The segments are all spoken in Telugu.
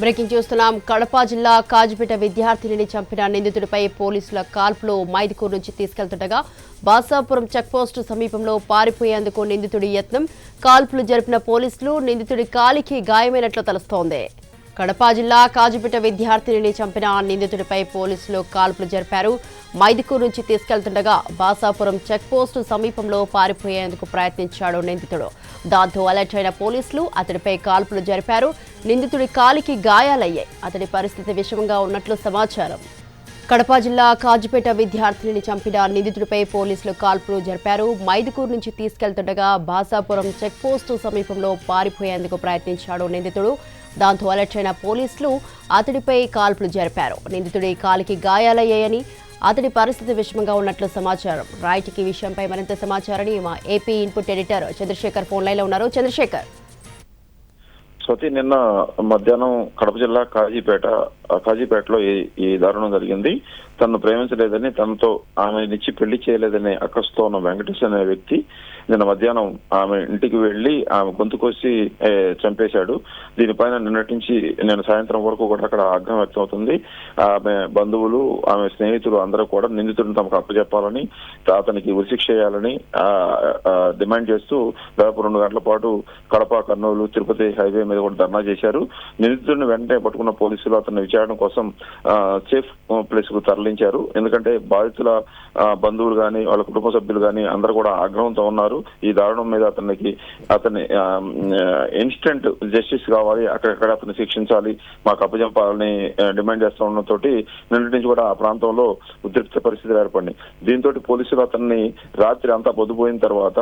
బ్రేకింగ్ చూస్తున్నాం. కడప జిల్లా కాజిపేట విద్యార్థినిని చంపిన నిందితుడిపై పోలీసుల కాల్పులు. మైదుకూరు నుంచి తీసుకెళ్తుండగా బాసాపురం చెక్పోస్టు సమీపంలో పారిపోయేందుకు నిందితుడి యత్నం. కాల్పులు జరిపిన పోలీసులు నిందితుడి కాలికి గాయమైనట్లు తెలుస్తోంది. కడప జిల్లా కాజిపేట విద్యార్థినిని చంపిన నిందితుడిపై పోలీసులు కాల్పులు జరిపారు. మైదుకూరు నుంచి తీసుకెళ్తుండగా బాసాపురం చెక్పోస్టు సమీపంలో పారిపోయేందుకు ప్రయత్నించాడు నిందితుడు. దాంతో అలర్ట్ అయిన పోలీసులు అతడిపై కాల్పులు జరిపారు. నిందితుడి కాలికి గాయాలయ్యాయి. అతడి పరిస్థితి విషమంగా ఉన్నట్లు సమాచారం. కడప జిల్లా కాజిపేట విద్యార్థినిని చంపిన నిందితుడిపై పోలీసులు కాల్పులు జరిపారు. మైదుకూరు నుంచి తీసుకెళ్తుండగా బాసాపురం చెక్పోస్టు సమీపంలో పారిపోయేందుకు ప్రయత్నించాడు నిందితుడు. దాంతో అలర్ట్ అయిన పోలీసులు అతడిపై కాల్పులు జరిపారు. నిందితుడి కాలికి గాయాలయ్యాయని, అతడి పరిస్థితి విషమంగా ఉన్నట్లు సమాచారం. రైట్, ఈ విషయంపై మరింత సమాచారాన్ని మా AP input editor Chandrashekar phone line లో ఉన్నారు. చంద్రశేఖర్, స్వతి, నిన్న మధ్యాహ్నం కడప జిల్లా కాజీపేటలో ఈ దారుణం జరిగింది. తనను ప్రేమించలేదని, తనతో ఆమెనిచ్చి పెళ్లి చేయలేదని అక్కస్తో ఉన్న వెంకటేష్ అనే వ్యక్తి నిన్న మధ్యాహ్నం ఆమె ఇంటికి వెళ్లి ఆమె గొంతు కోసి చంపేశాడు. దీనిపైన నిన్నటి నుంచి నేను సాయంత్రం వరకు కూడా అక్కడ ఆగ్రహం వ్యక్తం అవుతుంది. ఆమె బంధువులు, ఆమె స్నేహితులు అందరూ కూడా నిందితుడిని తమకు అప్పచెప్పాలని, అతనికి ఉరిశిక్ష చేయాలని డిమాండ్ చేస్తూ దాదాపు 2 గంటల పాటు కడప, కర్నూలు, తిరుపతి హైవే మీద కూడా ధర్నా చేశారు. నిందితుడిని వెంటనే పట్టుకున్న పోలీసులు అతన్ని విచారణ కోసం సేఫ్ ప్లేస్ కు తరలించారు. ఎందుకంటే బాధితుల బంధువులు గాని, వాళ్ళ కుటుంబ సభ్యులు గాని అందరూ కూడా ఆగ్రహంతో ఉన్నారు. ఈ దారుణం మీద అతన్ని ఇన్స్టెంట్ జస్టిస్ కావాలి, అక్కడెక్కడ అతన్ని శిక్షించాలి, మాకు అప్పచెప్పాలని డిమాండ్ చేస్తూ ఉండడంతో నిన్నటి నుంచి కూడా ఆ ప్రాంతంలో ఉద్రిక్త పరిస్థితులు ఏర్పడింది. దీంతో పోలీసులు అతన్ని రాత్రి అంతా పొద్దుపోయిన తర్వాత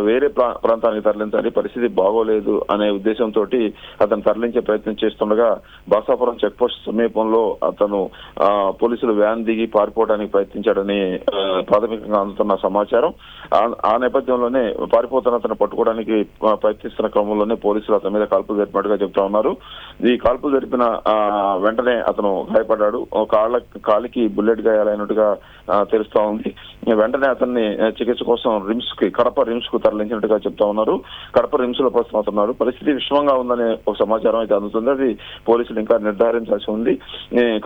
వేరే ప్రాంతానికి తరలించాలి, పరిస్థితి బాగోలేదు అనే ఉద్దేశంతో అతను తరలించే ప్రయత్నం చేస్తుండగా బాసాపురం చెక్ పోస్ట్ సమీపంలో అతను పోలీసులు వ్యాన్ దిగి పారిపోవడానికి ప్రయత్నించాడని ప్రాథమికంగా అందుతున్న సమాచారం. ఆ నేపథ్యంలోనే పారిపోతున్న అతను పట్టుకోవడానికి ప్రయత్నిస్తున్న క్రమంలోనే పోలీసులు అతని మీద కాల్పులు జరిపినట్టుగా చెప్తా ఉన్నారు. ఈ కాల్పులు జరిపిన వెంటనే అతను గాయపడ్డాడు. కాలికి బుల్లెట్ గాయాలైనట్టుగా తెలుస్తా ఉంది. వెంటనే అతన్ని చికిత్స కోసం కడప రిమ్స్ కు తరలించినట్టుగా చెప్తా ఉన్నారు. కడప రిమ్స్ లో ప్రస్తుతం అవుతున్నారు. పరిస్థితి విషమంగా ఉందనే ఒక సమాచారం అయితే అందుతుంది. అది పోలీసులు ఇంకా నిర్ధారించాల్సి ఉంది.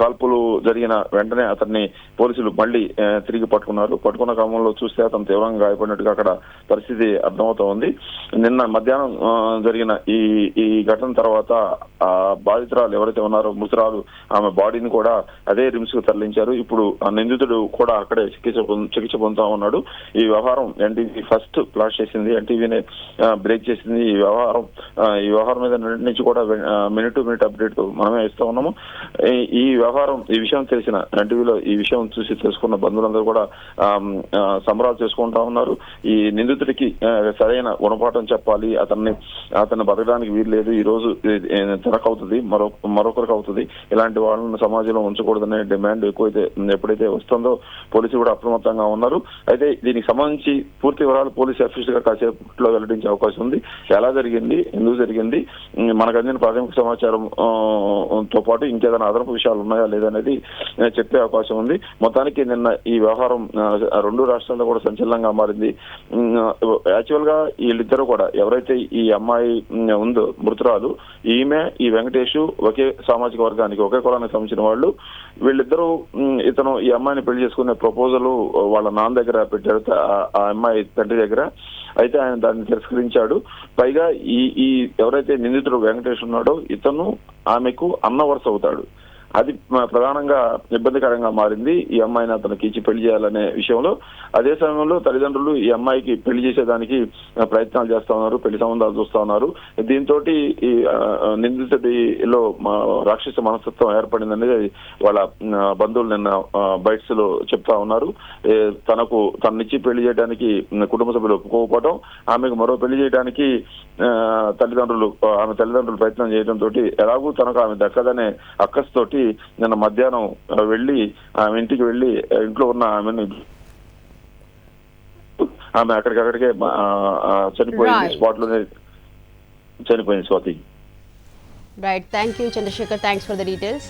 కాల్పులు జరిగిన వెంటనే అతన్ని పోలీసులు మళ్లీ తిరిగి పట్టుకున్న క్రమంలో చూస్తే అతను తీవ్రంగా గాయపడినట్టుగా అక్కడ పరిస్థితి అర్థమవుతా ఉంది. నిన్న మధ్యాహ్నం జరిగిన ఈ ఘటన తర్వాత ఆ బాధితురాలు ఎవరైతే ఉన్నారో మృతురాలు, ఆమె బాడీని కూడా అదే రిమ్స్ కు తరలించారు. ఇప్పుడు ఆ నిందితుడు కూడా అక్కడే చికిత్స పొందుతా ఉన్నాడు. ఈ వ్యవహారం ఎన్టీవీ ఫస్ట్ ఫ్లాష్ చేసింది, ఎన్టీవీనే బ్రేక్ చేసింది. ఈ వ్యవహారం మీద నుంచి కూడా మినిట్ టు మినిట్ అప్డేట్ మనమే ఇస్తా ఉన్నాము. ఈ విషయం తెలిసిన ఎన్టీవీలో ఈ విషయం చూసి తెలుసుకున్న బంధువులందరూ కూడా సంబరాలు చేసుకుంటా ఉన్నారు. ఈ నిందితుడికి సరైన గుణపాఠం చెప్పాలి, అతన్ని బతకడానికి వీలు లేదు, ఈ రోజు తనకు అవుతుంది, మరొకరికి అవుతుంది, ఇలాంటి వాళ్ళని సమాజంలో ఉంచకూడదనే డిమాండ్ ఎప్పుడైతే వస్తుందో పోలీసులు కూడా అప్రమత్తంగా ఉన్నారు. అయితే దీనికి సంబంధించి పూర్తి వివరాలు పోలీసు అఫీషియల్ గా కాసేపట్లో వెల్లడించే అవకాశం ఉంది. ఎలా జరిగింది, ఎందుకు జరిగింది, మనకు అందిన ప్రాథమిక సమాచారంతో పాటు ఇంకేదైనా అదనపు విషయాలు ఉన్నాయా లేదనేది చెప్పే అవకాశం ఉంది. మొత్తానికి నిన్న ఈ వ్యవహారం 2 రాష్ట్రాల్లో కూడా సంచలనంగా మారింది. యాక్చువల్ గా వీళ్ళిద్దరూ కూడా ఎవరైతే ఈ అమ్మాయి ఉందో మృతురాలు, ఈమె ఈ వెంకటేష్ ఒకే సామాజిక వర్గానికి, ఒకే కులానికి సంబంధించిన వాళ్ళు. వీళ్ళిద్దరూ ఇతను ఈ అమ్మాయిని పెళ్లి చేసుకునే ప్రపోజల్ వాళ్ళ నాన్న దగ్గర పెట్టారు, ఆ అమ్మాయి తండ్రి దగ్గర. అయితే ఆయన దాన్ని తిరస్కరించాడు. పైగా ఈ ఎవరైతే నిందితుడు వెంకటేష్ ఉన్నాడో ఇతను ఆమెకు అన్న వరుస అవుతాడు. అది ప్రధానంగా ఇబ్బందికరంగా మారింది ఈ అమ్మాయిని అతనికి ఇచ్చి పెళ్లి చేయాలనే విషయంలో. అదే సమయంలో తల్లిదండ్రులు ఈ అమ్మాయికి పెళ్లి చేసేదానికి ప్రయత్నాలు చేస్తా ఉన్నారు, పెళ్లి సంబంధాలు చూస్తా ఉన్నారు. దీంతో ఈ నిందితుడిలో రాక్షస మనస్తత్వం ఏర్పడిందనేది వాళ్ళ బంధువులు నిన్న బైట్స్ లో చెప్తా ఉన్నారు. తననిచ్చి పెళ్లి చేయడానికి కుటుంబ సభ్యులు ఒప్పుకోకపోవడం, ఆమెకు మరో పెళ్లి చేయడానికి ఆమె తల్లిదండ్రులు ప్రయత్నం చేయడంతో ఎలాగూ తనకు ఆమె దక్కదనే అక్కస్తోటి నిన్న మధ్యాహ్నం ఆమె ఇంటికి వెళ్లి ఇంట్లో ఉన్న ఆమె అక్కడికక్కడికే చనిపోయింది, స్పాట్ లోనే చనిపోయింది. Swathi, right, thank you Chandrashekar, thanks for the details.